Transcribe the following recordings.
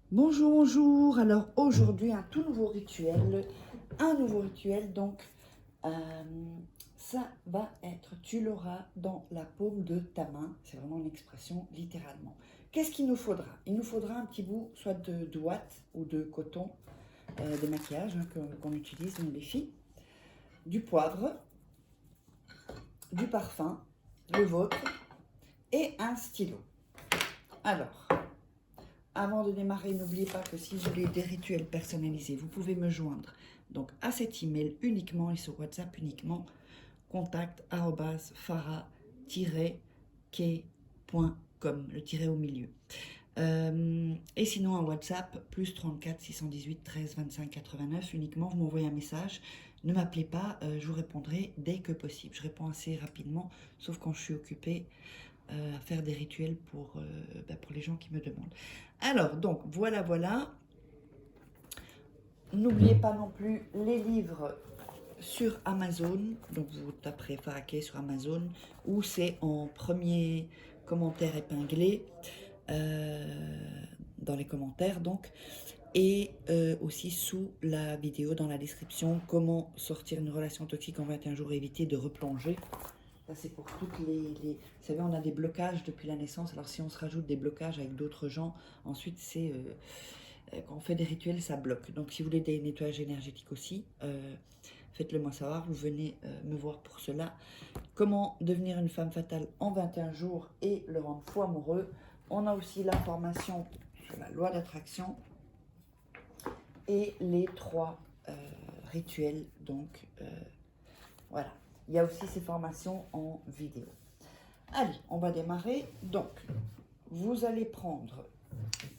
Bonjour, bonjour. Alors aujourd'hui, un tout nouveau rituel. Donc euh, ça va être, tu l'auras dans la paume de ta main. C'est vraiment une expression littéralement. Qu'est-ce qu'il nous faudra? Il nous faudra un petit bout, soit de ouate ou de coton de maquillage qu'on utilise, nous les filles, du poivre, du parfum, le vôtre, et un stylo. Alors, avant de démarrer, n'oubliez pas que si vous voulez des rituels personnalisés, vous pouvez me joindre donc à cet email uniquement et sur WhatsApp uniquement, contact@farah-k.com, le tiret au milieu. Et sinon un WhatsApp plus 34 618 13 25 89 uniquement, vous m'envoyez un message. Ne m'appelez pas, je vous répondrai dès que possible. Je réponds assez rapidement, sauf quand je suis occupée à faire des rituels pour les gens qui me demandent. Alors, donc, voilà. N'oubliez pas non plus les livres sur Amazon. Donc, vous taperez Faraké sur Amazon, ou c'est en premier commentaire épinglé dans les commentaires, donc. Et aussi sous la vidéo, dans la description, comment sortir une relation toxique en 21 jours et éviter de replonger. Ça, c'est pour toutes les... Vous savez, on a des blocages depuis la naissance. Alors, si on se rajoute des blocages avec d'autres gens, ensuite, c'est... quand on fait des rituels, ça bloque. Donc, si vous voulez des nettoyages énergétiques aussi, faites-le moi savoir. Vous venez me voir pour cela. Comment devenir une femme fatale en 21 jours et le rendre fou amoureux. On a aussi la formation sur la loi d'attraction et les 3 rituels. Donc, voilà. Il y a aussi ces formations en vidéo. Allez, on va démarrer. Donc, vous allez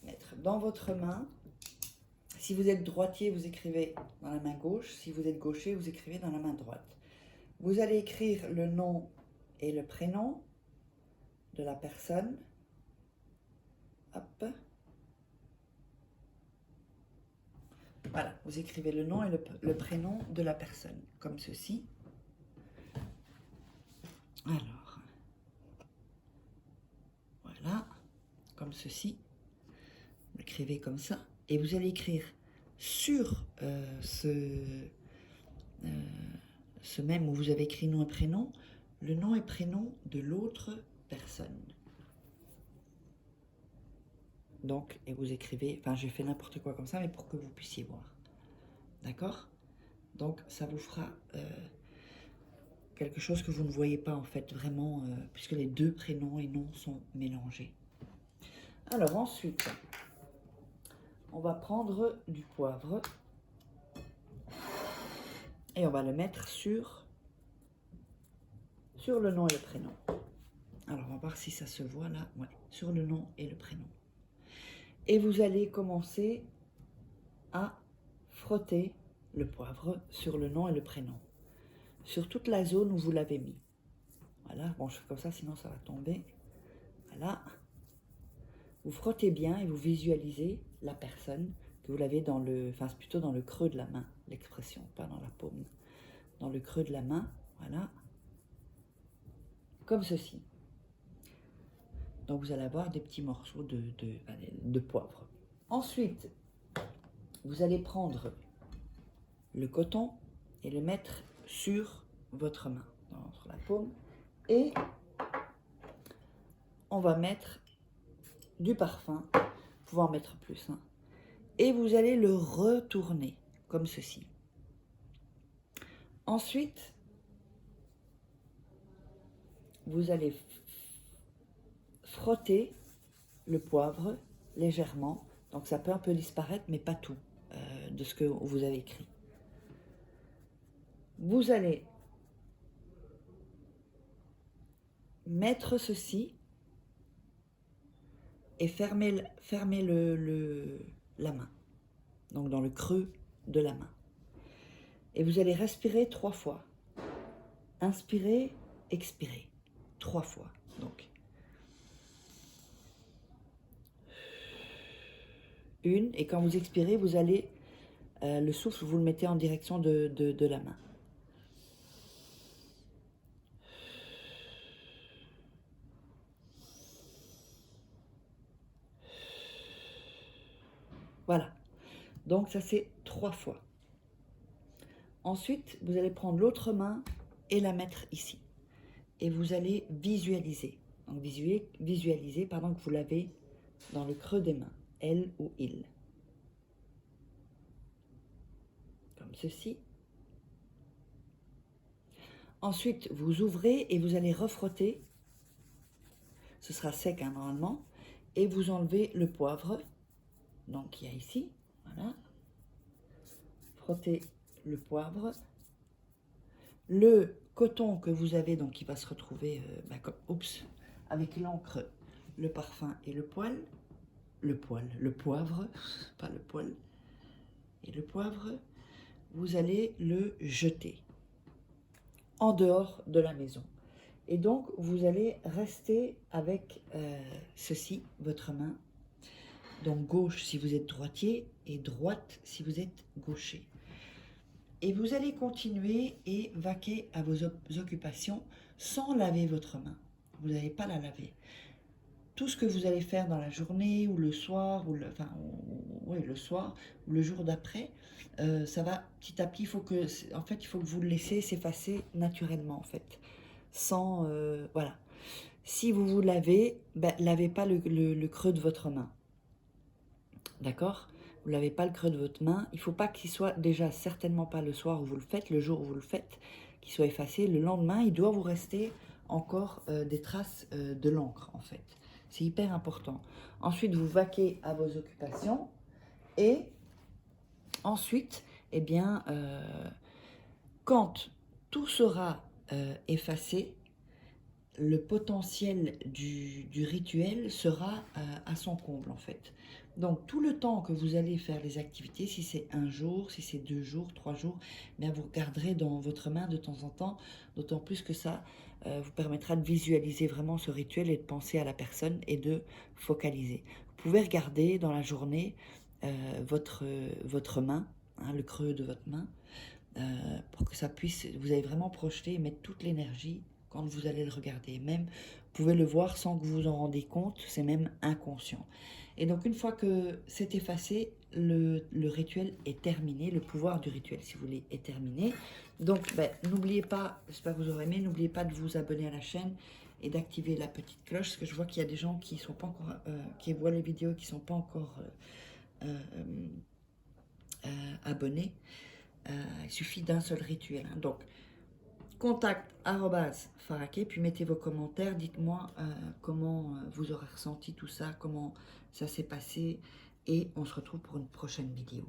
mettre dans votre main. Si vous êtes droitier, vous écrivez dans la main gauche. Si vous êtes gaucher, vous écrivez dans la main droite. Vous allez écrire le nom et le prénom de la personne. Hop. Voilà, vous écrivez le nom et le prénom de la personne, comme ceci. Alors, voilà, comme ceci. Vous l'écrivez comme ça. Et vous allez écrire sur ce même où vous avez écrit nom et prénom, le nom et prénom de l'autre personne. Donc, et vous écrivez, enfin j'ai fait n'importe quoi comme ça, mais pour que vous puissiez voir. D'accord? Donc, ça vous fera quelque chose que vous ne voyez pas en fait vraiment, puisque les 2 prénoms et noms sont mélangés. Alors ensuite, on va prendre du poivre et on va le mettre sur le nom et le prénom. Alors, on va voir si ça se voit là. Ouais, sur le nom et le prénom. Et vous allez commencer à frotter le poivre sur le nom et le prénom. Sur toute la zone où vous l'avez mis. Voilà, bon, je fais comme ça, sinon ça va tomber. Voilà. Vous frottez bien et vous visualisez la personne que vous l'avez dans le... Enfin, c'est plutôt dans le creux de la main, l'expression, pas dans la paume. Dans le creux de la main, voilà. Comme ceci. Donc, vous allez avoir des petits morceaux de poivre. Ensuite, vous allez prendre le coton et le mettre sur votre main, sur la paume. Et on va mettre du parfum, vous pouvez en mettre plus. Hein, et vous allez le retourner, comme ceci. Ensuite, vous allez frotter le poivre légèrement. Donc ça peut un peu disparaître, mais pas tout de ce que vous avez écrit. Vous allez mettre ceci et fermer la main. Donc dans le creux de la main. Et vous allez respirer 3 fois. Inspirez, expirez. 3 fois. Donc, 1. Et quand vous expirez, vous allez... le souffle, vous le mettez en direction de la main. Voilà. Donc ça c'est 3 fois. Ensuite, vous allez prendre l'autre main et la mettre ici. Et vous allez visualiser. Donc visualiser pardon, que vous l'avez dans le creux des mains. Elle ou il. Comme ceci. Ensuite, vous ouvrez et vous allez refrotter. Ce sera sec hein, normalement. Et vous enlevez le poivre. Donc il y a ici. Voilà. Frottez le poivre. Le coton que vous avez, donc qui va se retrouver comme, avec l'encre, le parfum et le poivre, pas le poil, et le poivre, vous allez le jeter en dehors de la maison. Et donc, vous allez rester avec ceci, votre main, donc gauche si vous êtes droitier et droite si vous êtes gaucher. Et vous allez continuer et vaquer à vos occupations sans laver votre main. Vous n'allez pas la laver. Tout ce que vous allez faire dans la journée ou le soir, ou le soir ou le jour d'après, ça va petit à petit. Il faut que vous le laissez s'effacer naturellement en fait, sans voilà. Si vous vous lavez, lavez pas le creux de votre main, d'accord? Vous lavez pas le creux de votre main. Il ne faut pas qu'il soit déjà certainement pas le soir où vous le faites, le jour où vous le faites, qu'il soit effacé. Le lendemain, il doit vous rester encore des traces de l'encre en fait. C'est hyper important. Ensuite, vous vaquez à vos occupations et ensuite, eh bien, quand tout sera effacé, le potentiel du rituel sera à son comble en fait. Donc tout le temps que vous allez faire les activités, si c'est 1 jour, si c'est 2 jours, 3 jours, bien vous regarderez dans votre main de temps en temps, d'autant plus que ça vous permettra de visualiser vraiment ce rituel et de penser à la personne et de focaliser. Vous pouvez regarder dans la journée votre main, hein, le creux de votre main, pour que ça puisse, vous allez vraiment projeter et mettre toute l'énergie quand vous allez le regarder. Même, vous pouvez le voir sans que vous vous en rendez compte, c'est même inconscient. Et donc, une fois que c'est effacé, le rituel est terminé, le pouvoir du rituel, si vous voulez, est terminé. Donc, n'oubliez pas, j'espère que vous aurez aimé, n'oubliez pas de vous abonner à la chaîne et d'activer la petite cloche, parce que je vois qu'il y a des gens qui sont pas encore, qui voient les vidéos, qui ne sont pas encore abonnés. Il suffit d'un seul rituel. Hein. Donc, contact@faraké, puis mettez vos commentaires, dites-moi comment vous aurez ressenti tout ça, comment ça s'est passé, et on se retrouve pour une prochaine vidéo.